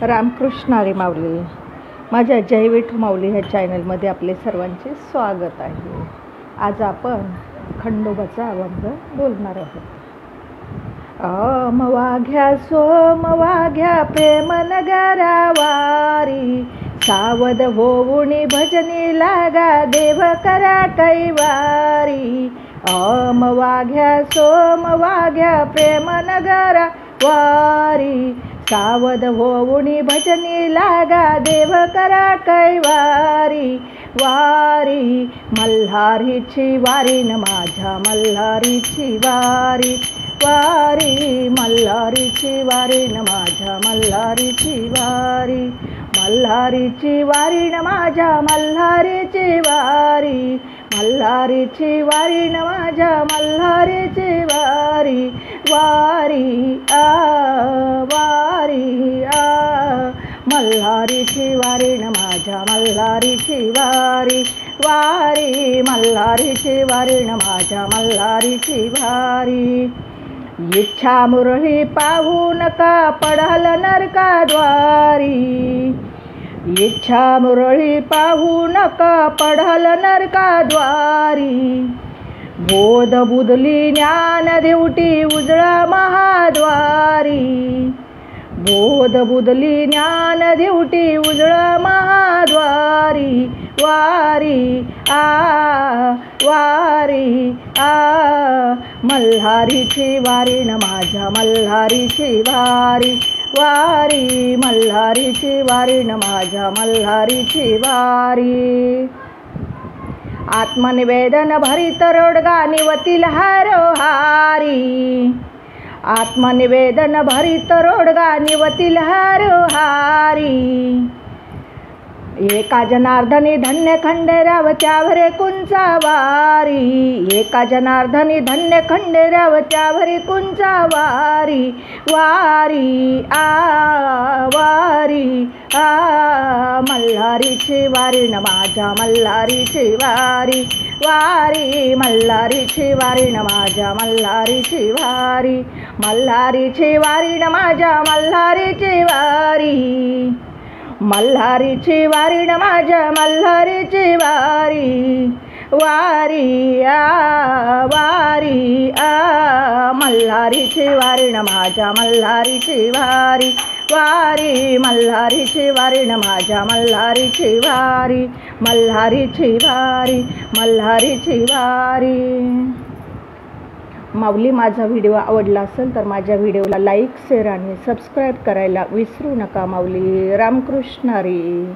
रामकृष्ण हरी माऊली. माझ्या जय विठू माऊली ह्या चॅनलमध्ये आपले सर्वांचे स्वागत आहे. आज आपण खंडोबाचा अभंग बोलणार आहोत. वाघ्या सोम वाघ्या प्रेम नगरा वारी, सावध होऊनी भजनी लागा देव करा कैवारी. वाघ्या सोम वाघ्या प्रेम नगरा वारी, सावध होऊनी भजनी लागा देव करा कैवारी. वारी मल्हारीची वारी न माझ्या मल्हारीची वारी, वारी मल्हारीची वारी न माझ्या मल्हारीची वारी. मल्हारीची वारी न माझ्या मल्हारीची वारी, मल्हारीची वारी न माझ्या मल्हारीची वारी. वारी वारी मल्हारीची वारी न माझ्या मल्हारीची वारी. वारी मल्हारीची वारी न माझ्या मल्हारीची वारी. इच्छा मुरळी पाहू नका पडाल नरकाद्वारी, इच्छा मुरळी पाहू नका पडाल नरकाद्वारी. बोध बुदली ज्ञान देवटी उजळा महाद्वारी, बोध बुदली ज्ञान देवटी उजळा महाद्वारी. वारी वारी मल्हारीची वारी न माझ्या मल्हारीची वारी. वारी मल्हारीची वारी न माझ्या मल्हारीची वारी. आत्मनिवेदन भरित रोडगा निवतील हरोहारी, आत्मनिवेदन भरित रोडगा निवतील हरोहारी. एका जनार्दनी धन्य खंडेराव त्यावरे कुंचा वारी, एका जनार्दनी धन्य खंडेराव त्यावरे कुंचा वारी. वारी वारी मल्हारीची वारी न माझ्या मल्हारीची वारी. वारी मल्हारीची वारी न माझ्या मल्हारीची वारी. मल्हारीची वारी न माझ्या मल्हारीची वारी, मल्हारीची वारी न माझ्या मल्हारीची वारी. वारी वारी मल्हारीची वारी न माझ्या मल्हारीची वारी. वारी मल्हारीची वारी न माझ्या मल्हारीची वारी. मल्हारीची वारी, मल्हारीची वारी. माऊली, माझा व्हिडिओ आवडला असेल तर माझ्या व्हिडिओला लाईक, शेअर आणि सबस्क्राईब करायला विसरू नका माऊली. रामकृष्ण हरी.